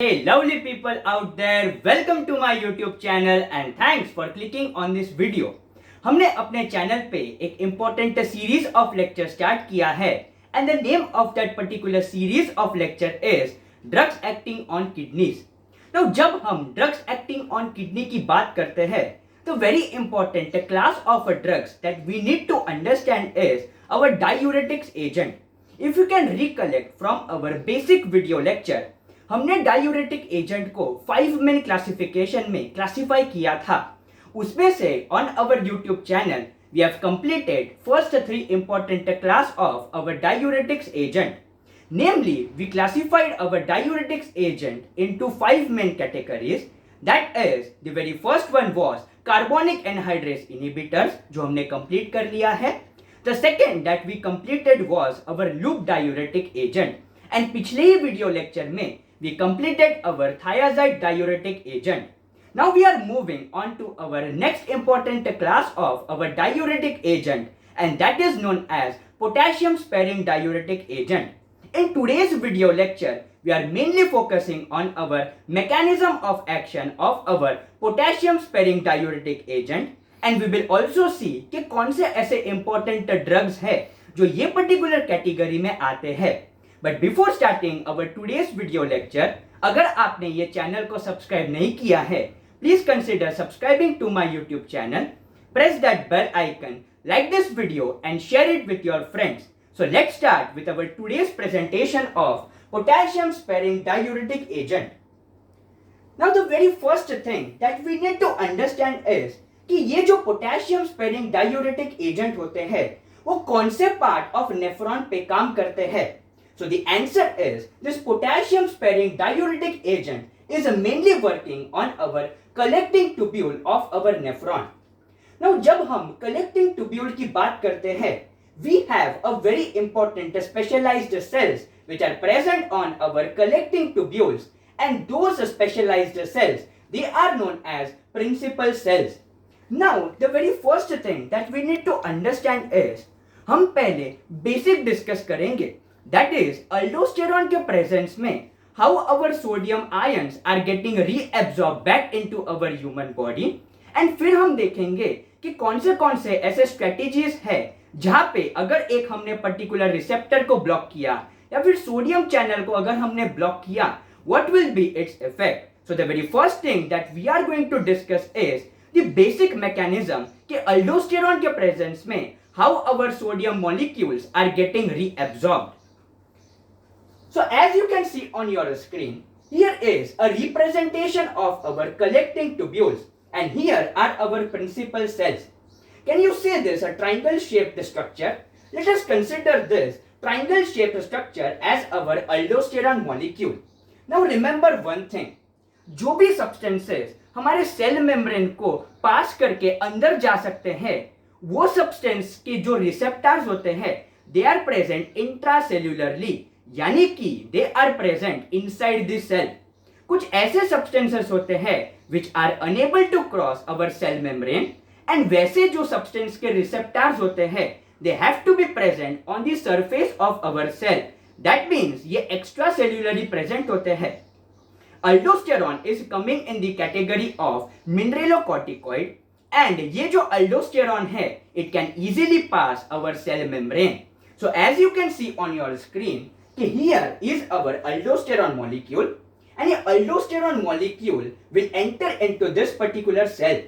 Hey lovely people out there, welcome to my YouTube channel and thanks for clicking on this video. हमने अपने channel पे एक important series of lecture start किया है and the name of that particular series of lecture is drugs acting on kidneys. तो जब हम drugs acting on kidney की बात करते हैं तो very important class of drugs that we need to understand is our diuretics agent. If you can recollect from our basic video lecture, हमने diuretic agent को 5 मेन क्लासिफिकेशन में classify किया था. उसमें से on our YouTube channel we have completed first 3 important class of our diuretics agent. Namely, we classified our diuretics agent into 5 main categories. That is, the very first one was carbonic anhydrase inhibitors, जो हमने complete कर लिया है. The second that we completed was our loop diuretic agent. And पिछले ही video lecture में we completed our thiazide diuretic agent. Now we are moving on to our next important class of our diuretic agent, and that is known as potassium sparing diuretic agent. In today's video lecture, we are mainly focusing on our mechanism of action of our potassium sparing diuretic agent, and we will also see कि कौन से ऐसे important drugs है जो ये particular category में आते हैं. But before starting our today's video lecture, अगर आपने ये चैनल को सब्सक्राइब नहीं किया है, please consider subscribing to my YouTube channel. Press that bell icon, like this video and share it with your friends. So let's start with our today's presentation of potassium sparing diuretic agent. Now the very first thing that we need to understand is कि ये जो potassium sparing diuretic agent होते हैं वो कौन से part of nephron पे काम करते हैं. So the answer is this potassium sparing diuretic agent is mainly working on our collecting tubule of our nephron. Now जब हम collecting tubule की बात करते हैं, we have a very important specialized cells which are present on our collecting tubules, and those specialized cells, they are known as principal cells. Now the very first thing that we need to understand is हम पहले basic discuss करेंगे. That is, aldosterone के presence में how our sodium ions are getting reabsorbed back into our human body, and फिर हम देखेंगे कि कौन से ऐसे strategies है जहाँ पे अगर एक हमने particular receptor को block किया या फिर sodium channel को अगर हमने block किया, what will be its effect. So the very first thing that we are going to discuss is the basic mechanism कि aldosterone के presence में how our sodium molecules are getting reabsorbed. So as you can see on your screen, here is a representation of our collecting tubules, and here are our principal cells. Can you see this a triangle shaped structure? Let us consider this triangle shaped structure as our aldosterone molecule. Now remember one thing, जो भी substances हमारे cell membrane को पास करके अंदर जा सकते हैं, वो substance के जो receptors होते हैं, they are present intracellularly, यानी कि they are present inside the cell. कुछ ऐसे substances होते हैं which are unable to cross our cell membrane, and वैसे जो substance के receptors होते हैं they have to be present on the surface of our cell. That means ये extracellularly present होते हैं. Aldosterone is coming in the category of mineralocorticoid, and ये जो aldosterone है it can easily pass our cell membrane. So as you can see on your screen, here is our aldosterone molecule, and a aldosterone molecule will enter into this particular cell.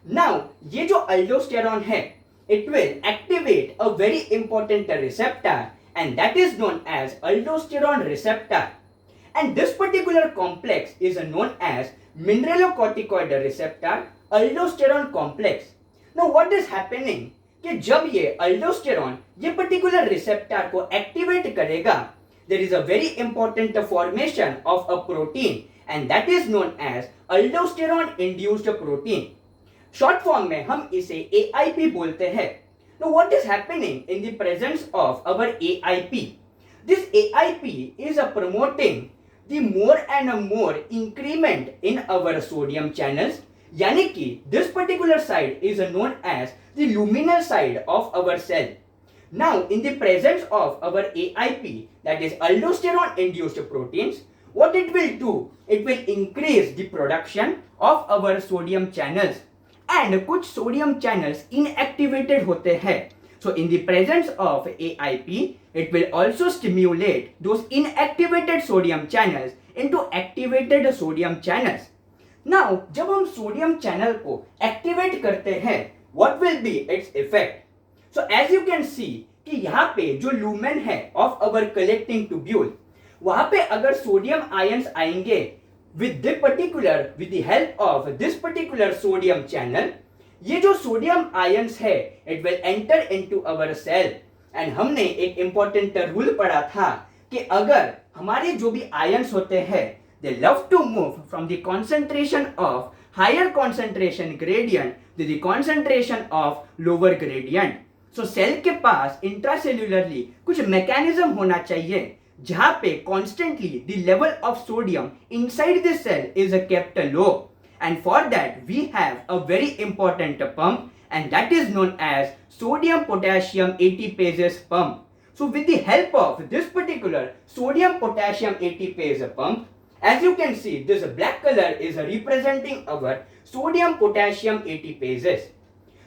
Now ये जो aldosterone है it will activate a very important receptor, and that is known as aldosterone receptor, and this particular complex is known as mineralocorticoid receptor aldosterone complex. Now what is happening कि जब ये aldosterone ये particular receptor को activate करेगा, there is a very important formation of a protein, and that is known as aldosterone induced protein. Short form में हम इसे AIP बोलते हैं. Now what is happening in the presence of our AIP? This AIP is promoting the more and more increment in our sodium channels, यानी कि this particular side is known as the luminal side of our cell. Now in the presence of our AIP, that is aldosterone induced proteins, what it will do, it will increase the production of our sodium channels, and कुछ sodium channels inactivated होते हैं. So in the presence of AIP, it will also stimulate those inactivated sodium channels into activated sodium channels. Now जब हम sodium channel को activate करते हैं, what will be its effect? So as you can see कि यहाँ पे जो lumen है of our collecting tubule, वहां पे अगर सोडियम आयंस आएंगे with the help of this particular sodium channel, ये जो सोडियम आयंस है it will enter into our cell. And हमने एक इंपॉर्टेंट रूल पढ़ा था कि अगर हमारे जो भी आयंस होते हैं they love to move from the concentration of higher concentration gradient to the concentration of lower gradient. So cell के पास इंट्रासेल्युलरली कुछ मैकेनिज्म होना चाहिए जहां पे constantly the level of sodium inside the cell is kept low, and for that we have a very important pump, and that is known as sodium potassium ATPase pump. So with the help of this particular sodium potassium ATPase pump, as you can see, this black color is representing our sodium potassium ATPases.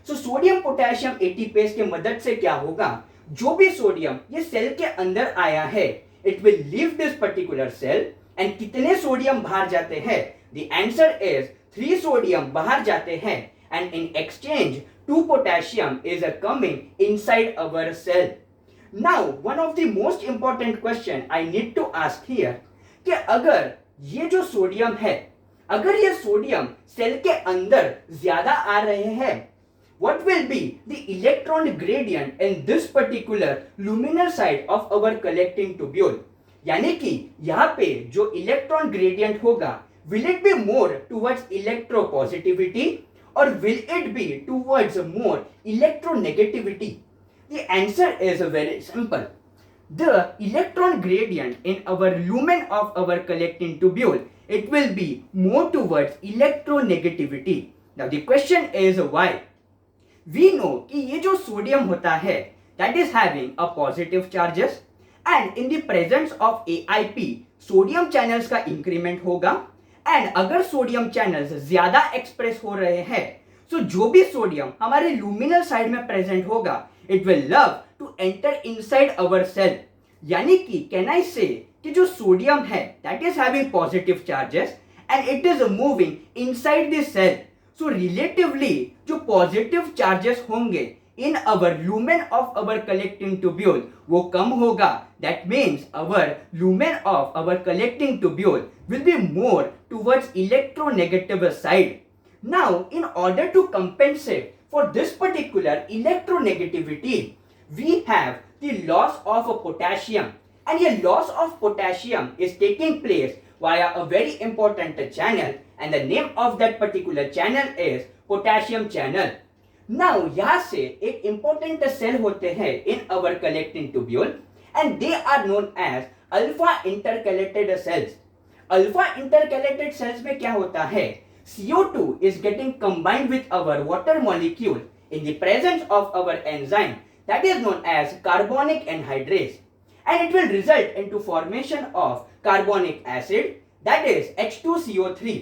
So sodium potassium ATPase के मदद से क्या होगा, जो भी sodium ये cell के अंदर आया है it will leave this particular cell, and कितने सोडियम बाहर जाते हैं? The answer is 3 सोडियम बाहर जाते हैं, and in exchange 2 potassium is coming inside our cell. Now one of the most important question I need to ask here कि अगर ये जो सोडियम है, अगर ये सोडियम सेल के अंदर ज्यादा आ रहे हैं, what will be the electron gradient in this particular luminal side of our collecting tubule? यानी कि यहाँ पे जो इलेक्ट्रॉन ग्रेडियंट होगा, will it be more towards electropositivity or will it be towards more electronegativity? The answer is very simple. The electron gradient in our lumen of our collecting tubule, it will be more towards electronegativity. Now the question is why? We know कि ये जो sodium होता है that is having a positive charges, and in the presence of AIP sodium channels का increment होगा, and अगर sodium channels ज्यादा express हो रहे हैं, so जो भी सोडियम हमारे लुमिनल साइड में प्रेजेंट होगा it will love to enter inside our cell. यानी कि कैन आई से कि जो सोडियम है that is having positive charges and it is moving inside the cell. So relatively जो पॉजिटिव चार्जेस होंगे in our lumen of our collecting tubule वो कम होगा. That means our lumen of our collecting tubule will be more towards electronegative side. Now in order to compensate for this particular electronegativity we have the loss of potassium, and ये loss of potassium is taking place via a very important channel, and the name of that particular channel is potassium channel. Now यहाँ से एक important cell होते हैं in our collecting tubule, and they are known as alpha intercalated cells. Alpha intercalated cells में क्या होता है? CO2 is getting combined with our water molecule in the presence of our enzyme that is known as carbonic anhydrase, and it will result into formation of carbonic acid, that is H2CO3.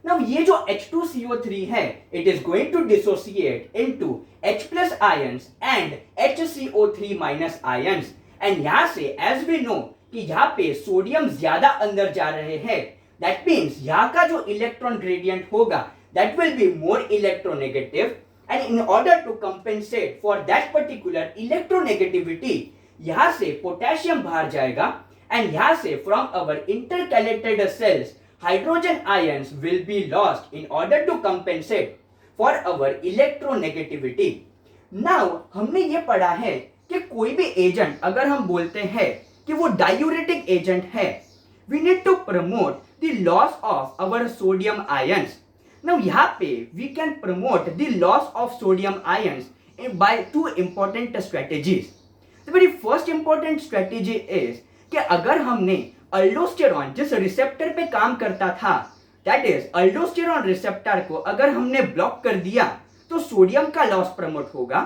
Now ये जो H2CO3 है it is going to dissociate into H plus ions and HCO3 minus ions, and यहाँ से as we know कि यहाँ पे sodium ज्यादा अंदर जा रहे हैं, that means यहाँ का जो इलेक्ट्रॉन ग्रेडियंट होगा that will be more electronegative, and in order to compensate for that particular electronegativity यहाँ से पोटेशियम बाहर जाएगा, एंड यहाँ से from our intercalated cells hydrogen ions will be lost in order to compensate for our electronegativity. Now हमने ये पढ़ा है कि कोई भी एजेंट अगर हम बोलते हैं कि वो डायूरेटिक एजेंट है, we need to promote the loss of our sodium ions. Now यहाँ पे we can promote the loss of sodium ions by 2 important strategies. The very first important strategy is कि अगर हमने अल्डोस्टेरॉन जिस receptor पे काम करता था, that is अल्डोस्टेरॉन रिसेप्टर को अगर हमने ब्लॉक कर दिया तो सोडियम का लॉस प्रमोट होगा.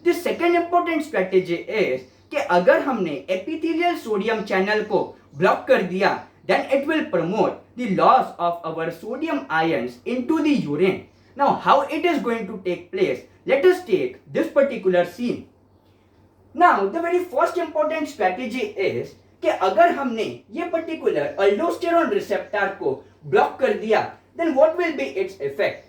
The second important strategy is कि अगर हमने एपिथेलियल सोडियम चैनल को ब्लॉक कर दिया, then it will promote the loss of our sodium ions into the urine. Now how it is going to take place? Let us take this particular scene. Now the very first important strategy is कि अगर हमने ये particular aldosterone receptor को block कर दिया, then what will be its effect?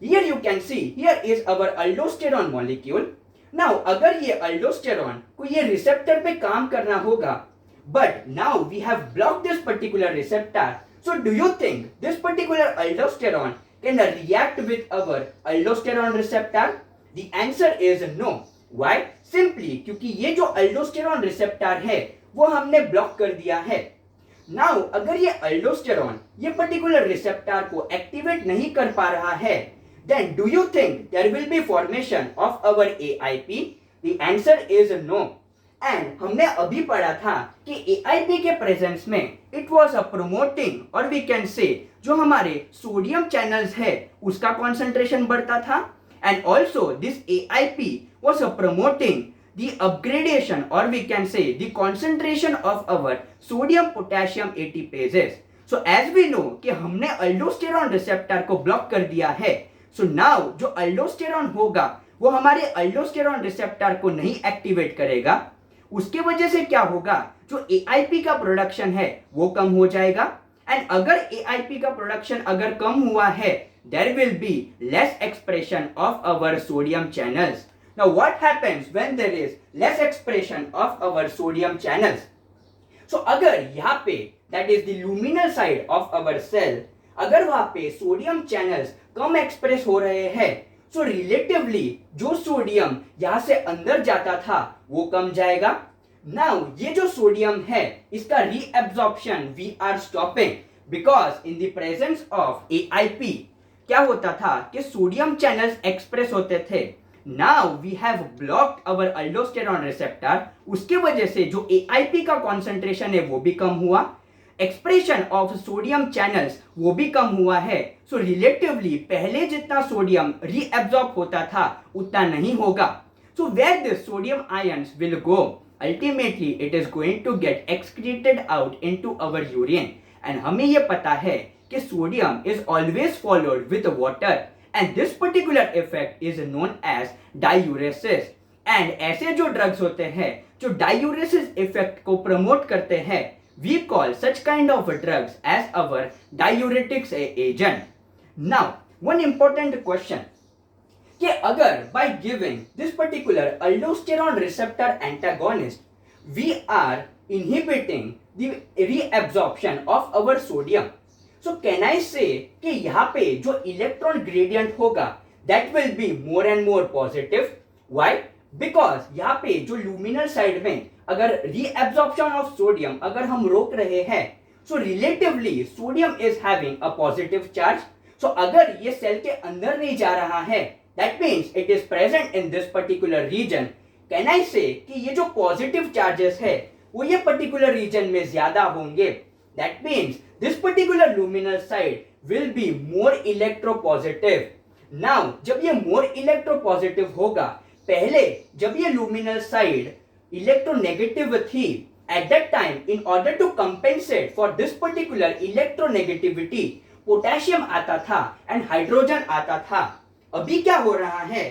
Here you can see, here is our aldosterone molecule. Now अगर ये aldosterone को ये receptor पे काम करना होगा, but now we have blocked this particular receptor. So do you think this particular aldosterone can react with our aldosterone receptor? The answer is no. Why? Simply क्योंकि ये जो aldosterone receptor है वो हमने block कर दिया है. Now अगर ये aldosterone ये particular receptor को activate नहीं कर पा रहा है, then do you think there will be formation of our AIP? The answer is no. And हमने अभी पढ़ा था कि AIP के प्रेजेंस में इट वाज प्रमोटिंग, और वी कैन से जो हमारे सोडियम चैनल्स है उसका कॉन्सेंट्रेशन बढ़ता था, and also this AIP was promoting the upgradation, और we can say the concentration of our sodium potassium ATPases. So as we know कि हमने अल्डोस्टेरॉन रिसेप्टर को ब्लॉक कर दिया है. सो नाउ जो अल्डोस्टेरॉन होगा वो हमारे अल्डोस्टेरॉन रिसेप्टर को नहीं एक्टिवेट करेगा. उसके वजह से क्या होगा, जो AIP का प्रोडक्शन है वो कम हो जाएगा, एंड अगर AIP का प्रोडक्शन अगर कम हुआ है, there will be less expression of our sodium channels. Now what happens when there is less expression of our sodium channels? So अगर यहाँ पे that is the luminal side of our cell, अगर वहाँ पे sodium channels कम express हो रहे हैं, so relatively जो सोडियम यहाँ से अंदर जाता था वो कम जाएगा. नाउ ये जो सोडियम है इसका reabsorption we are stopping, because in the presence of AIP क्या होता था कि सोडियम चैनल्स एक्सप्रेस होते थे. Now we have blocked our aldosterone receptor, उसके वजह से जो AIP का कॉन्सेंट्रेशन है वो भी कम हुआ, एक्सप्रेशन ऑफ सोडियम चैनल्स वो भी कम हुआ है. सो रिलेटिवली पहले जितना सोडियम रीएब्सॉर्ब होता था उतना नहीं होगा. So where this sodium ions will go, ultimately it is going to get excreted out into our urine. And हमें ये पता है कि sodium is always followed with water, and this particular effect is known as diuresis. And ऐसे जो drugs होते हैं जो डायूरेसिस इफेक्ट को प्रमोट करते हैं, we call such kind of drugs as our diuretics agent. Now one important question, कि अगर by giving this particular aldosterone receptor antagonist we are inhibiting the reabsorption of our sodium, so can I say कि यहाँ पे जो electron gradient होगा that will be more and more positive. Why? Because यहाँ पे जो luminal side में अगर रीएब्जॉर्प्शन ऑफ सोडियम अगर हम रोक रहे हैं, so relatively sodium is having a positive charge. So अगर ये सेल के अंदर नहीं जा रहा है, that means it is present in this particular region. Can I say कि ये जो पॉजिटिव चार्जेस है वो ये पर्टिकुलर रीजन में ज्यादा होंगे. That means this particular luminal side will be more electropositive. Now जब ये मोर इलेक्ट्रोपॉजिटिव होगा, पहले जब ये लुमिनल साइड इलेक्ट्रोनेगेटिव थी, at that time in order to compensate for this particular electronegativity potassium आता था एंड हाइड्रोजन आता था. अभी क्या हो रहा है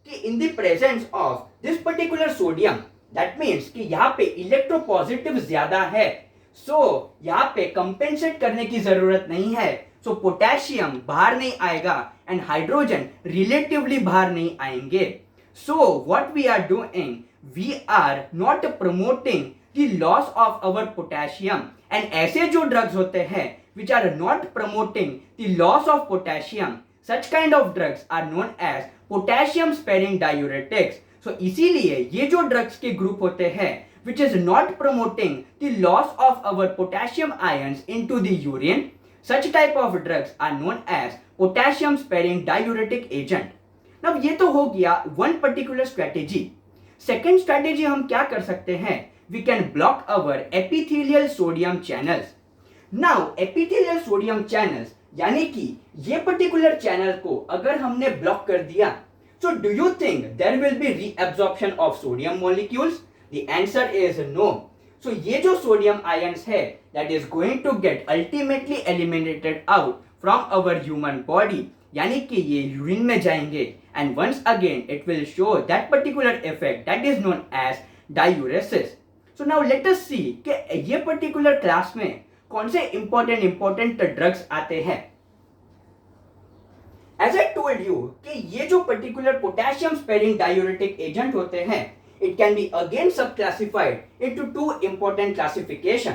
कि इन the presence of this particular sodium, that means कि यहाँ पे इलेक्ट्रोपॉजिटिव ज्यादा है, सो यहाँ पे कंपेंसेट करने की जरूरत नहीं है. सो पोटेशियम बाहर नहीं आएगा एंड हाइड्रोजन रिलेटिवली बाहर नहीं आएंगे. So what we are doing, we are not promoting the loss of our potassium. and ऐसे जो drugs होते हैं which are not promoting the loss of potassium, such kind of drugs are known as potassium sparing diuretics. so इसीलिए ये जो drugs के group होते हैं which is not promoting the loss of our potassium ions into the urine, such type of drugs are known as potassium sparing diuretic agent. now ये तो हो गया one particular strategy. Second strategy हम क्या कर सकते हैं, we can block our epithelial sodium channels. Now epithelial sodium channels यानी कि ये पर्टिकुलर चैनल को अगर हमने ब्लॉक कर दिया, so do you think there will be reabsorption of sodium molecules? The answer is no. So ये जो सोडियम आयंस है that is going to get ultimately eliminated out from our human body, यानी कि ये urine में जाएंगे and once again it will show that particular effect that is known as diuresis. So now let us see कि ये particular class में कौन से इंपॉर्टेंट ड्रग्स आते हैं. एज आई टोल्ड यू कि ये जो particular potassium sparing diuretic agent होते हैं, it can be again subclassified into two important classification.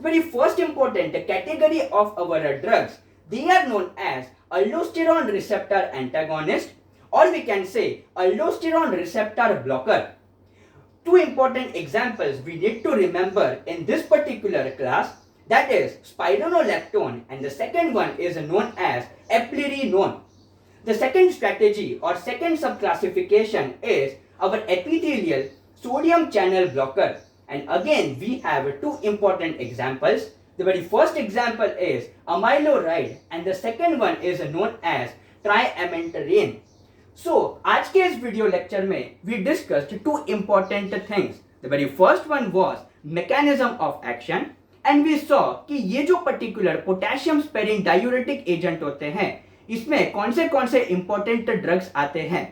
Very first important category of our drugs, they are known as aldosterone receptor antagonist, or we can say aldosterone receptor blocker. Two important examples we need to remember in this particular class, that is spironolactone, and the second one is known as eplerenone. The second strategy or second subclassification is our epithelial sodium channel blocker, and again we have two important examples. The very first example is amiloride and the second one is known as triamcinolone. So आज के इस video lecture में we discussed two important things. The very first one was mechanism of action, and we saw कि ये जो particular potassium sparing diuretic agent होते हैं, इसमें कौन से important drugs आते हैं.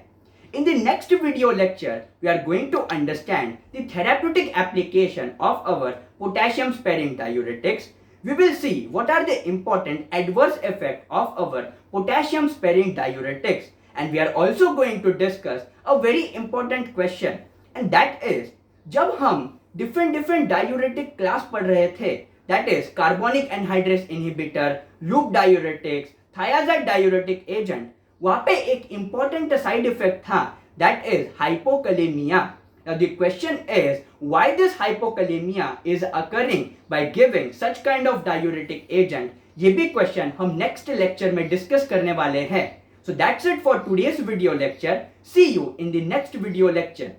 In the next video lecture, we are going to understand the therapeutic application of our potassium sparing diuretics. We will see what are the important adverse effects of our potassium sparing diuretics, and we are also going to discuss a very important question, and that is जब हम different diuretic class पढ़ रहे थे, that is carbonic anhydrase inhibitor, loop diuretics, thiazide diuretic agent, वहां पे एक important side effect था that is hypokalaemia. Now the question is why this hypokalemia is occurring by giving such kind of diuretic agent. ये भी question हम next lecture में discuss करने वाले हैं. So that's it for today's video lecture. See you in the next video lecture.